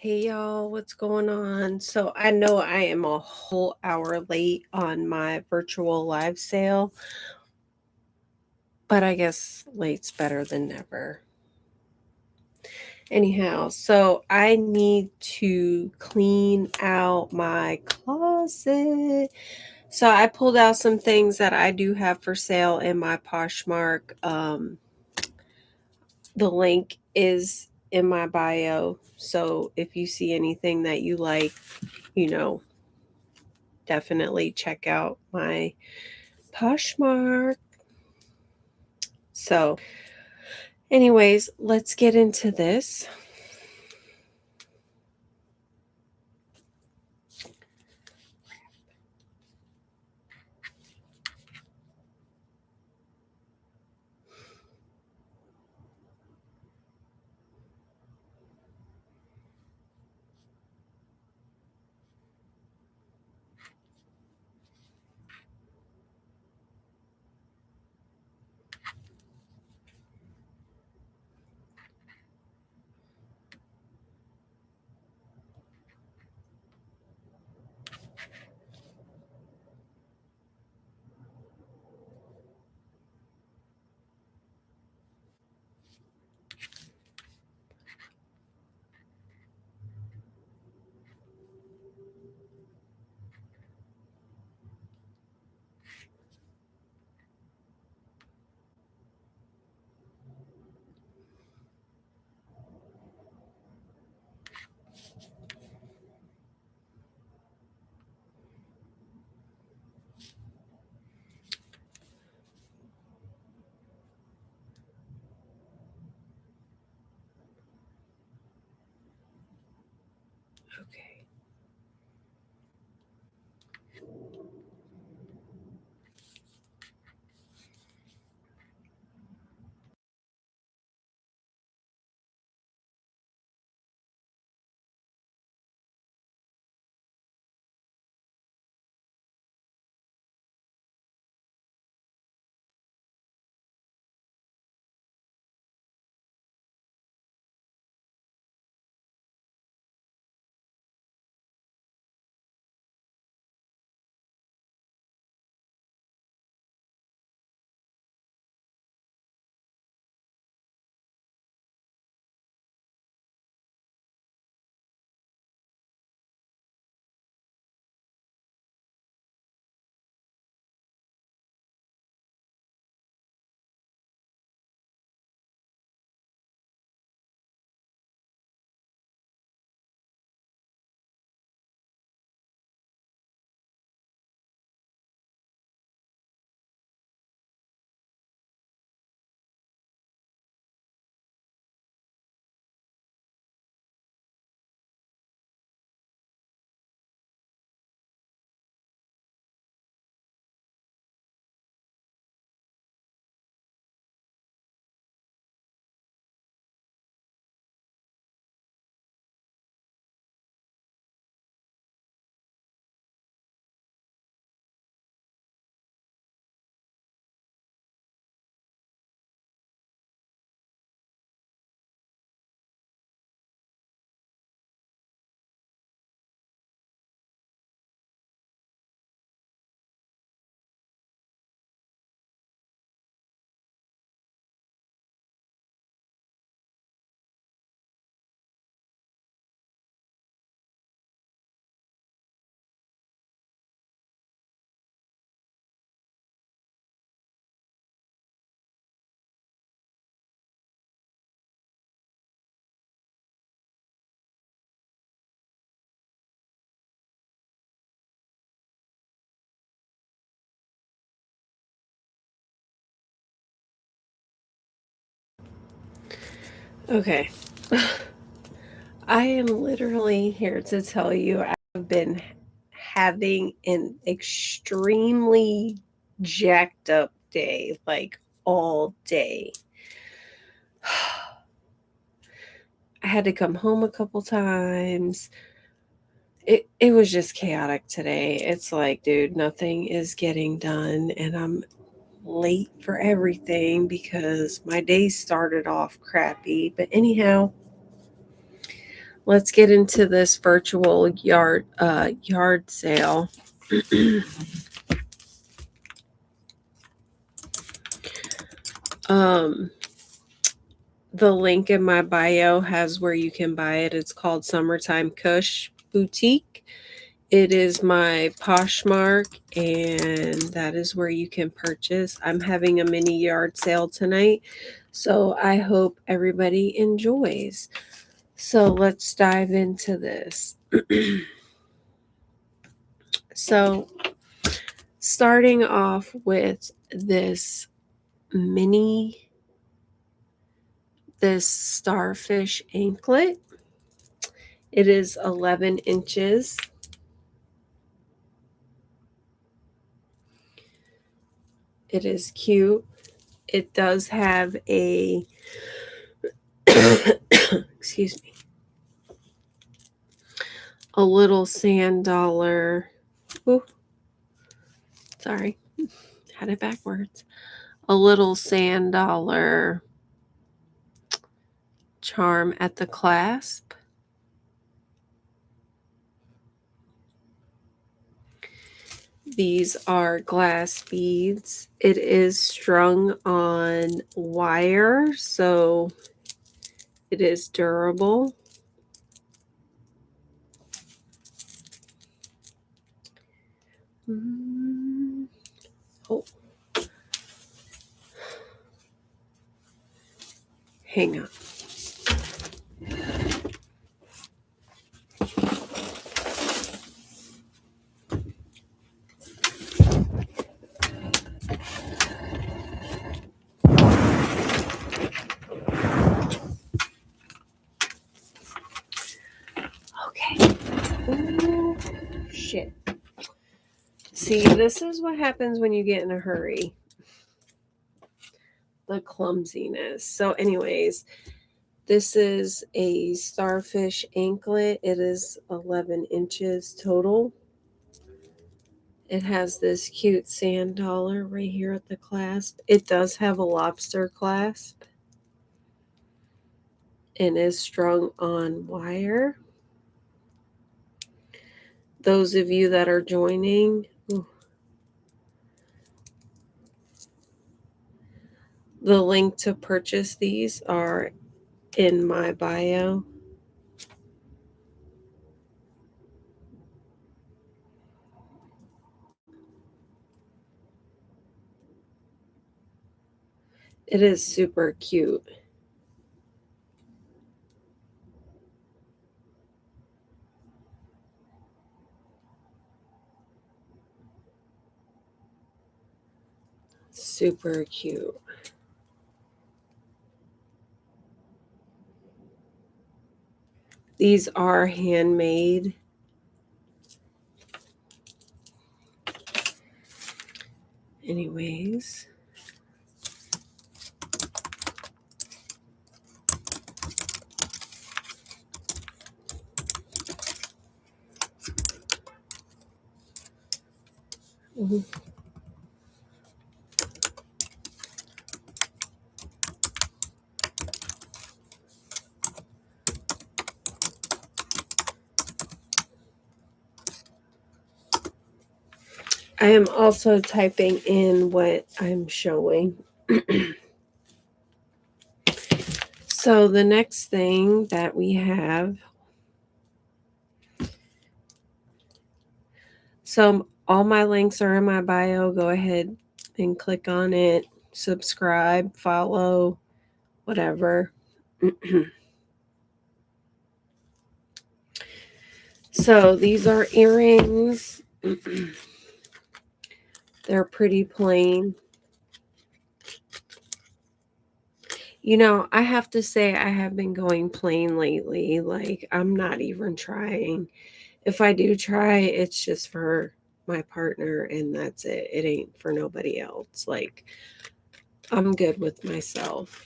Hey y'all, what's going on? So I know I am a whole hour late on my virtual live sale, but I guess late's better than never. Anyhow, so I need to clean out my closet. So I pulled out some things that I do have for sale in my Poshmark. The link is in my bio. So if you see anything that you like, you know, definitely check out my Poshmark. So, anyways, let's get into this. Okay. Okay. I am literally here to tell you I've been having an extremely jacked up day, like all day. I had to come home a couple times. It was just chaotic today. It's like, dude, nothing is getting done and I'm late for everything because my day started off crappy. But anyhow, let's get into this virtual yard sale. um, the link in my bio has where you can buy it. It's called Summertime Kush Boutique. It is my Poshmark, and that is where you can purchase. I'm having a mini yard sale tonight, so I hope everybody enjoys. So let's dive into this. So, starting off with this starfish anklet. It is 11 inches. It is cute. It does have a excuse me, a little sand dollar. Ooh, sorry, had it backwards. A little sand dollar charm at the clasp. These are glass beads. It is strung on wire, so it is durable. Oh, hang on. Okay. Ooh, shit. See, this is what happens when you get in a hurry. The clumsiness. So, anyways, this is a starfish anklet. It is 11 inches total. It has this cute sand dollar right here at the clasp. It does have a lobster clasp and is strung on wire. Those of you that are joining, the link to purchase these are in my bio. It is super cute. Super cute. These are handmade. Anyways. I am also typing in what I'm showing. So the next thing that we have, so all my links are in my bio. Go ahead and click on it, subscribe, follow, whatever. So these are earrings. They're pretty plain. You know, I have to say I have been going plain lately. Like, I'm not even trying. If I do try, it's just for my partner and that's it. It ain't for nobody else. Like, I'm good with myself.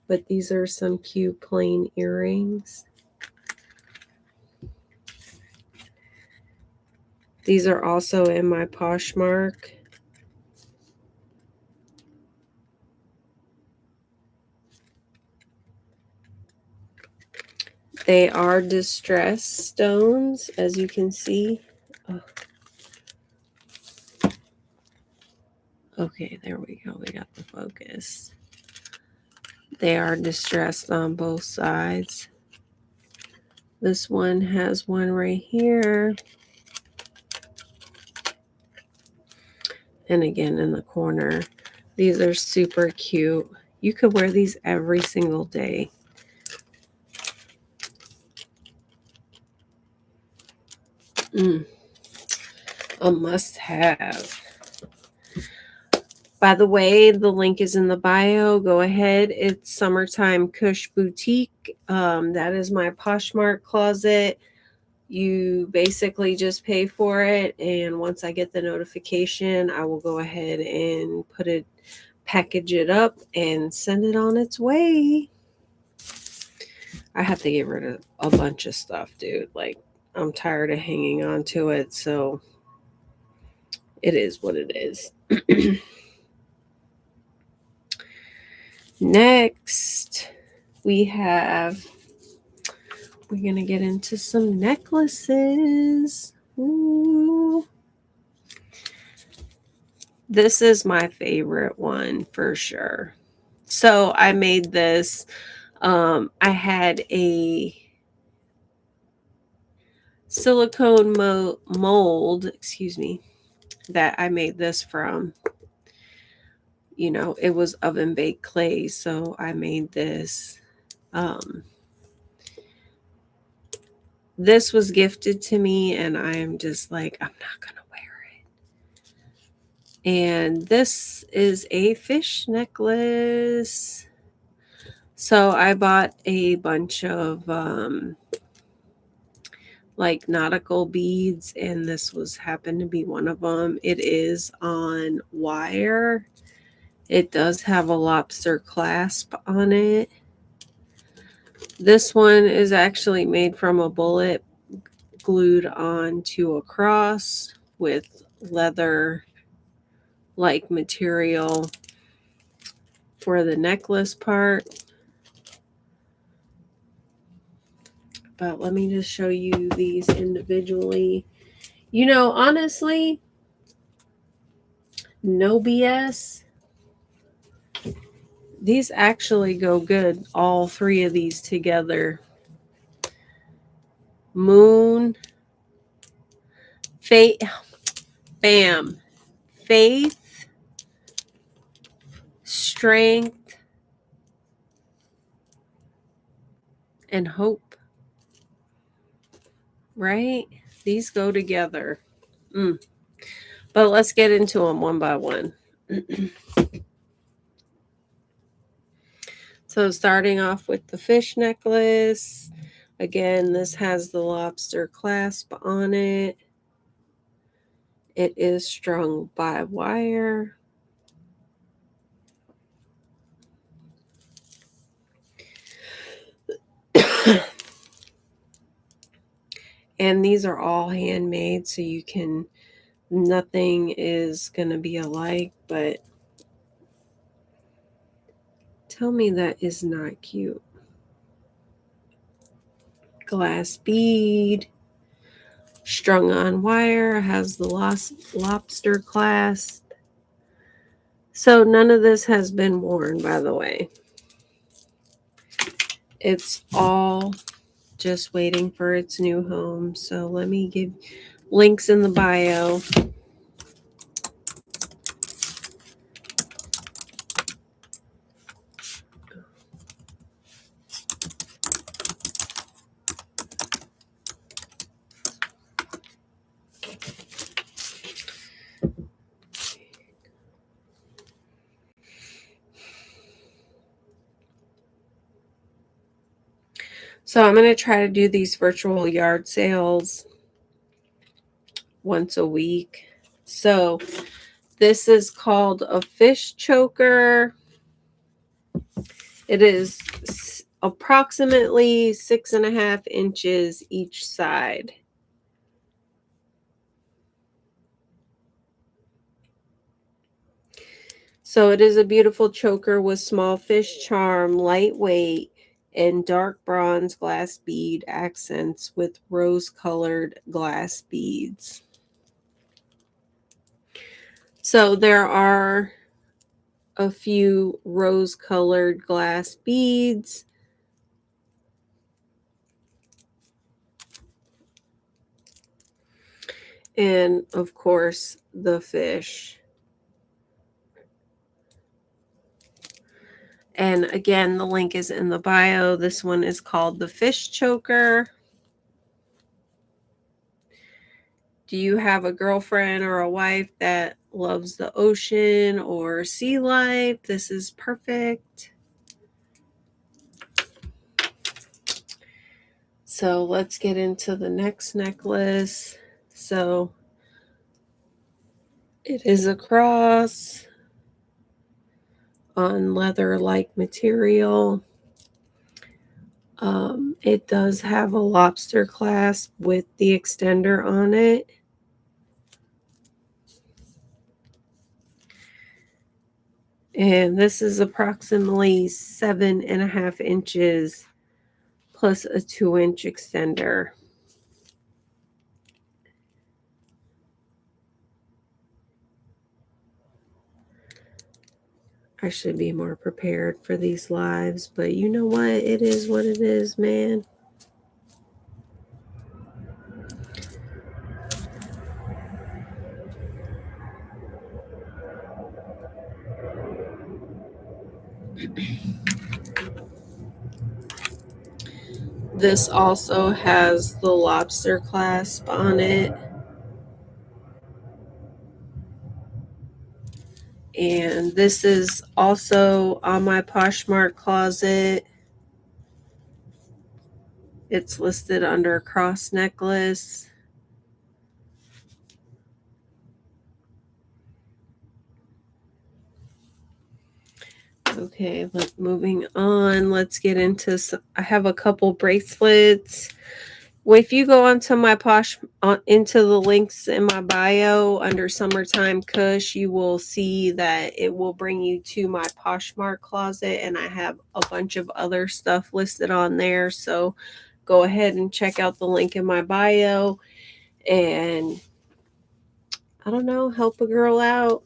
But these are some cute plain earrings. These are also in my Poshmark. They are distressed stones, as you can see. Oh. Okay, there we go. We got the focus. They are distressed on both sides. This one has one right here. And again in the corner. These are super cute. You could wear these every single day. A must have. By the way, the link is in the bio. Go ahead. It's Summertime Kush Boutique. That is my Poshmark closet. You basically just pay for it, and once I get the notification, I will go ahead and package it up and send it on its way. I have to get rid of a bunch of stuff, dude. Like, I'm tired of hanging on to it, so it is what it is. Next, we're going to get into some necklaces. Ooh. This is my favorite one for sure. So I made this. I had a silicone mold, that I made this from. You know, it was oven baked clay, so I made this. This was gifted to me, and I am just like, I'm not going to wear it. And this is a fish necklace. So I bought a bunch of like nautical beads, and this happened to be one of them. It is on wire. It does have a lobster clasp on it. This one is actually made from a bullet glued onto a cross with leather like material for the necklace part. But let me just show you these individually. You know, honestly, no BS. These actually go good, all three of these together. Moon, faith, bam, faith, strength, and hope. Right? These go together. But let's get into them one by one. So starting off with the fish necklace. Again, this has the lobster clasp on it. It is strung by wire. And these are all handmade, so nothing is going to be alike, but tell me that is not cute. Glass bead, strung on wire, has the lobster clasp. So none of this has been worn, by the way. It's all just waiting for its new home. So let me give links in the bio. So I'm going to try to do these virtual yard sales once a week. So this is called a fish choker. It is approximately 6.5 inches each side. So it is a beautiful choker with small fish charm, lightweight, and dark bronze glass bead accents with rose-colored glass beads. So there are a few rose-colored glass beads. And of course, the fish. And again, the link is in the bio. This one is called the Fish Choker. Do you have a girlfriend or a wife that loves the ocean or sea life? This is perfect. So let's get into the next necklace. So it is a cross on leather-like material. It does have a lobster clasp with the extender on it. And this is approximately 7.5 inches plus a 2-inch extender. I should be more prepared for these lives, but you know what? It is what it is, man. This also has the lobster clasp on it. And this is also on my Poshmark closet. It's listed under cross necklace. Okay, moving on. Let's get into I have a couple bracelets. Well, if you go onto my into the links in my bio under Summertime Kush, you will see that it will bring you to my Poshmark closet, and I have a bunch of other stuff listed on there. So go ahead and check out the link in my bio, and I don't know, help a girl out.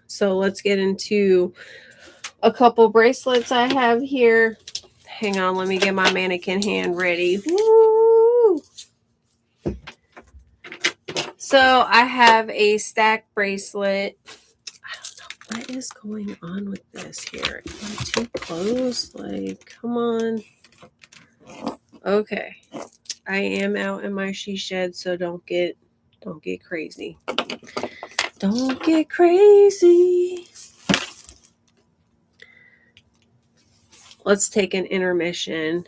So let's get into a couple bracelets I have here. Hang on, let me get my mannequin hand ready. Woo! So I have a stack bracelet. I don't know what is going on with this here. Am I too close? Like, come on. Okay. I am out in my she shed, so don't get crazy. Don't get crazy. Let's take an intermission.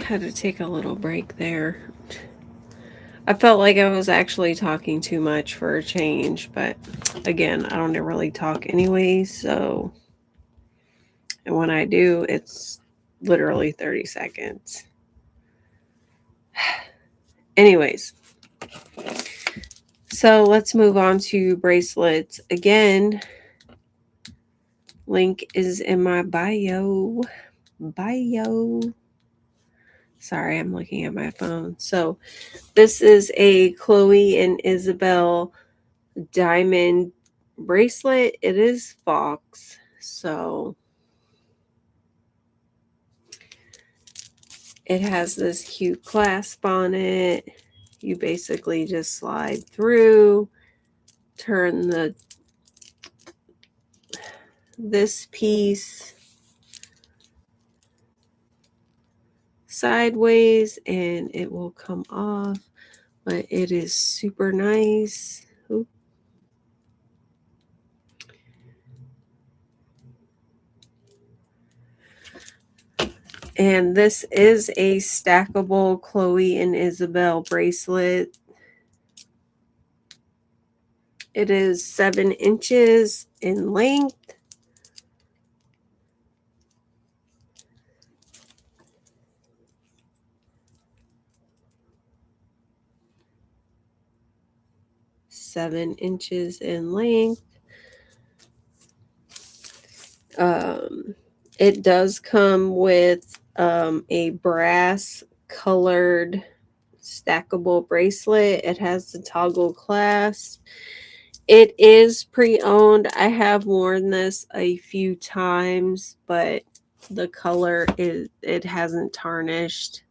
Had to take a little break there. I felt like I was actually talking too much for a change, but again, I don't really talk anyway, so and when I do, it's literally 30 seconds. Anyways, so let's move on to bracelets. Again, link is in my bio. Sorry, I'm looking at my phone. So this is a Chloe and Isabel diamond bracelet. It is Fox. So it has this cute clasp on it. You basically just slide through, turn this piece sideways and it will come off, but it is super nice. Oop. And this is a stackable Chloe and Isabel bracelet. It is 7 inches in length. It does come with a brass colored stackable bracelet. It has the toggle clasp. It is pre-owned. I have worn this a few times, but the color it hasn't tarnished.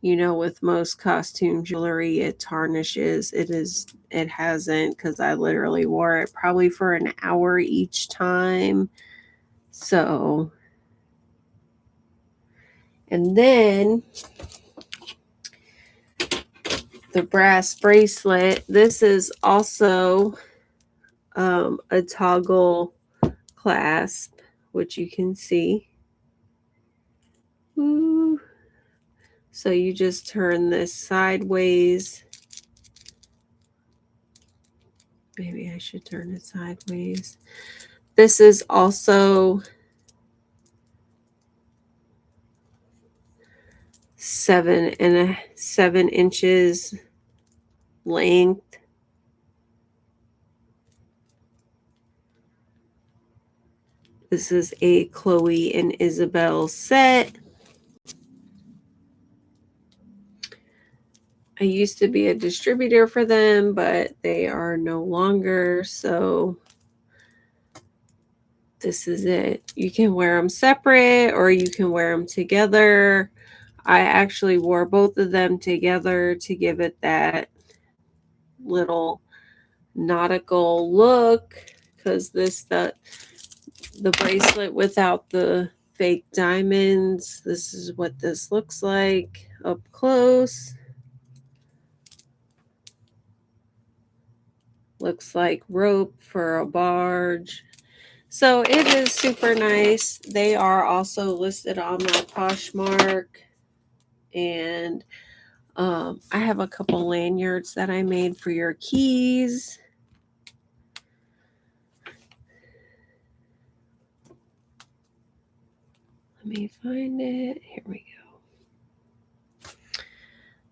You know, with most costume jewelry, it tarnishes. It hasn't, because I literally wore it probably for an hour each time. So, and then the brass bracelet. This is also a toggle clasp, which you can see. Ooh. So you just turn this sideways. Maybe I should turn it sideways. This is also 7 inches length. This is a Chloe and Isabel set. I used to be a distributor for them, but they are no longer. So this is it. You can wear them separate or you can wear them together. I actually wore both of them together to give it that little nautical look, because the bracelet without the fake diamonds, this is what this looks like up close. Looks like rope for a barge. So it is super nice. They are also listed on my Poshmark. And I have a couple lanyards that I made for your keys. Let me find it. Here we go.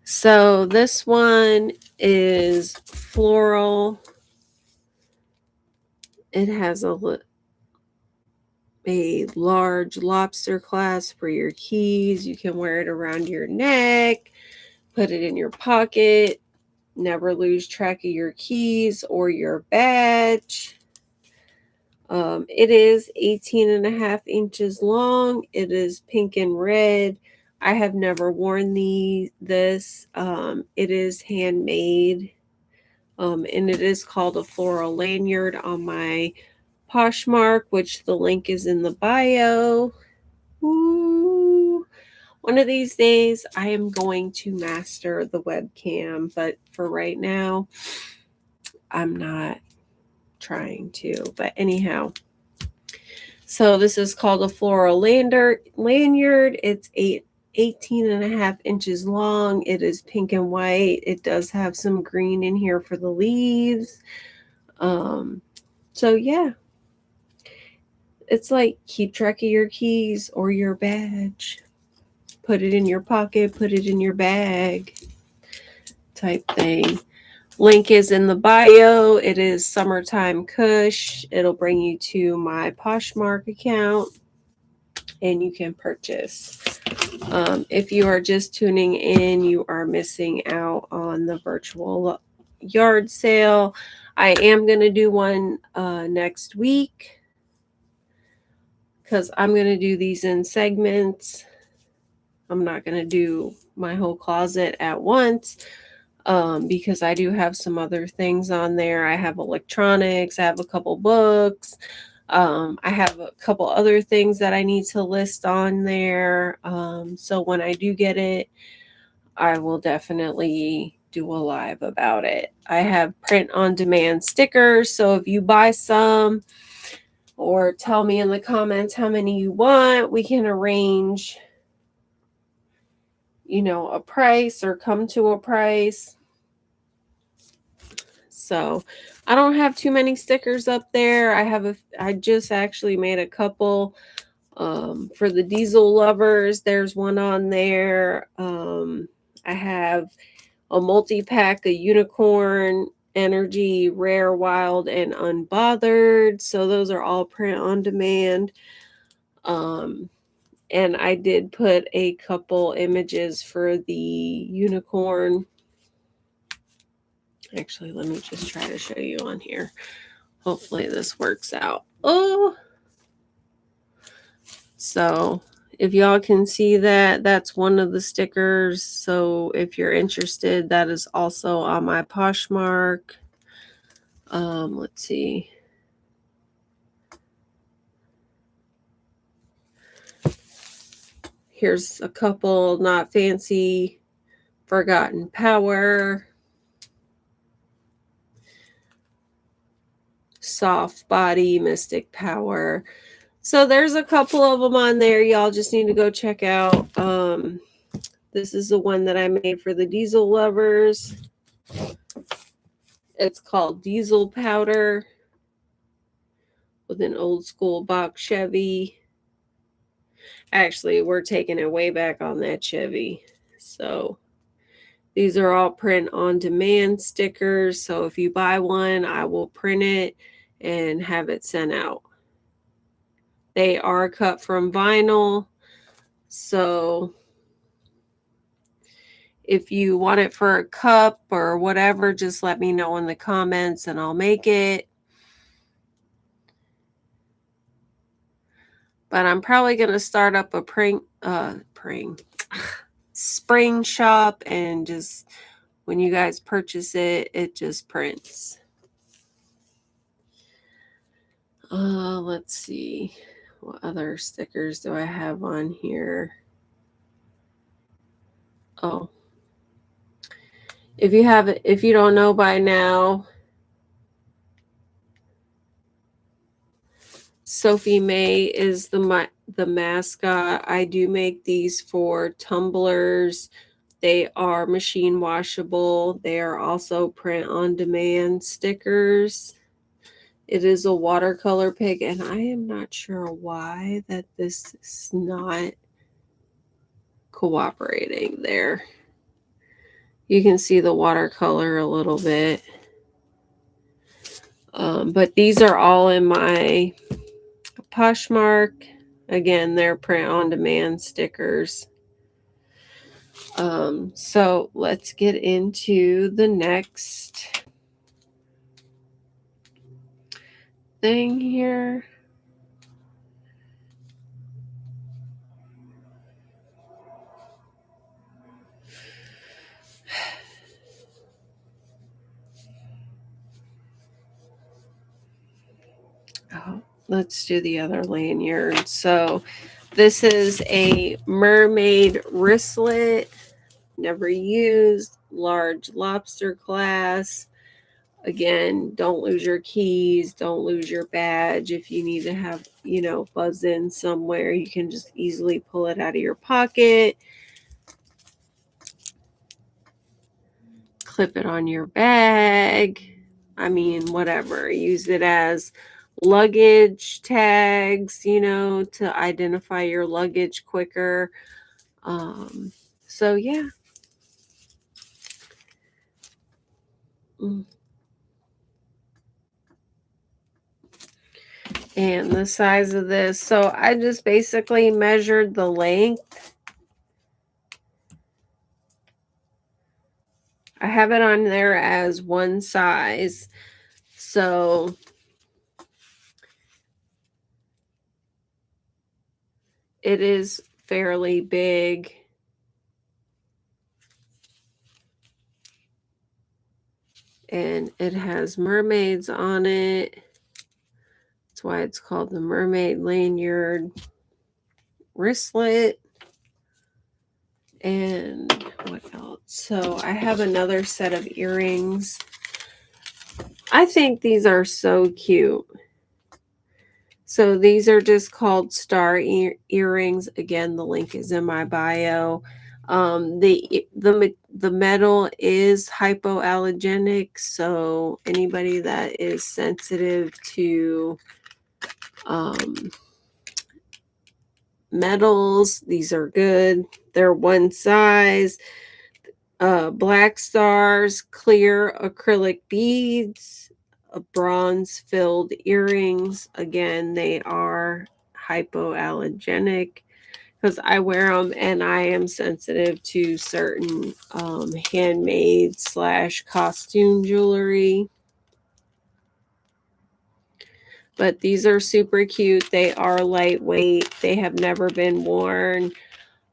So this one is floral. It has a large lobster clasp for your keys. You can wear it around your neck, put it in your pocket, never lose track of your keys or your badge. It is 18.5 inches long. It is pink and red. I have never worn this. It is handmade. And it is called a floral lanyard on my Poshmark, which the link is in the bio. Ooh. One of these days, I am going to master the webcam, but for right now, I'm not trying to. But anyhow, so this is called a floral lanyard. It's 18.5 inches long. It is pink and white. It does have some green in here for the leaves. So yeah, it's like keep track of your keys or your badge. Put it in your pocket, put it in your bag type thing. Link is in the bio. It is Summertime Kush. It'll bring you to my Poshmark account and you can purchase. If you are just tuning in, you are missing out on the virtual yard sale. I am going to do one next week because I'm going to do these in segments. I'm not going to do my whole closet at once because I do have some other things on there. I have electronics, I have a couple books. I have a couple other things that I need to list on there. So when I do get it, I will definitely do a live about it. I have print on demand stickers. So if you buy some or tell me in the comments how many you want, we can arrange, a price or come to a price. So I don't have too many stickers up there. I just actually made a couple for the diesel lovers. There's one on there. I have a multi-pack of unicorn energy, rare, wild, and unbothered. So those are all print on demand. And I did put a couple images for the unicorn. Actually, let me just try to show you on here. Hopefully this works out. Oh, so if y'all can see that, that's one of the stickers. So if you're interested, that is also on my Poshmark. Let's see. Here's a couple. Not Fancy, Forgotten Power, Soft Body, Mystic Power. So there's a couple of them on there. Y'all just need to go check out. This is the one that I made for the diesel lovers. It's called Diesel Powder with an old school box Chevy. Actually, we're taking it way back on that Chevy. So these are all print on demand stickers. So if you buy one, I will print it and have it sent out. They are cut from vinyl. So if you want it for a cup or whatever, just let me know in the comments and I'll make it. But I'm probably going to start up a spring shop, and just when you guys purchase it, it just prints. Let's see. What other stickers do I have on here? Oh. If you don't know by now, Sophie May is the mascot. I do make these for tumblers. They are machine washable. They are also print on demand stickers. It is a watercolor pig, and I am not sure why that this is not cooperating there. You can see the watercolor a little bit. But these are all in my Poshmark. Again, they're print on demand stickers. So let's get into the next thing here. Oh, let's do the other lanyard. So this is a mermaid wristlet, never used, large lobster class. Again, don't lose your keys, don't lose your badge. If you need to have, buzz in somewhere, you can just easily pull it out of your pocket. clip it on your bag. I mean, whatever. Use it as luggage tags, to identify your luggage quicker. So yeah. And the size of this. So I just basically measured the length. I have it on there as one size. So it is fairly big. And it has mermaids on it. That's why it's called the Mermaid Lanyard Wristlet. And what else? So I have another set of earrings. I think these are so cute. So these are just called star earrings. Again, the link is in my bio. The metal is hypoallergenic, so anybody that is sensitive to metals, these are good. They're one size. Black stars, clear acrylic beads, bronze filled earrings. Again, they are hypoallergenic because I wear them and I am sensitive to certain handmade / costume jewelry. But these are super cute. They are lightweight. They have never been worn.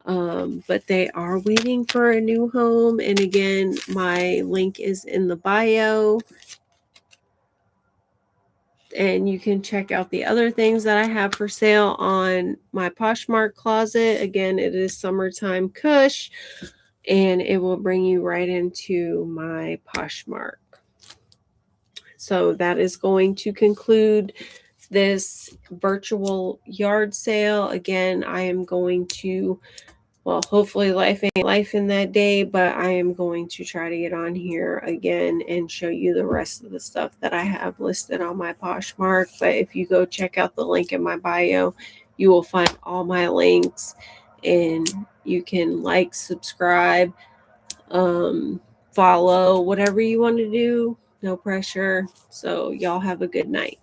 But they are waiting for a new home. And again, my link is in the bio. And you can check out the other things that I have for sale on my Poshmark closet. Again, it is Summertime Kush, and it will bring you right into my Poshmark. So that is going to conclude this virtual yard sale. Again, I am going to, well, hopefully life ain't life in that day, but I am going to try to get on here again and show you the rest of the stuff that I have listed on my Poshmark. But if you go check out the link in my bio, you will find all my links, and you can like, subscribe, follow, whatever you want to do. No pressure. So y'all have a good night.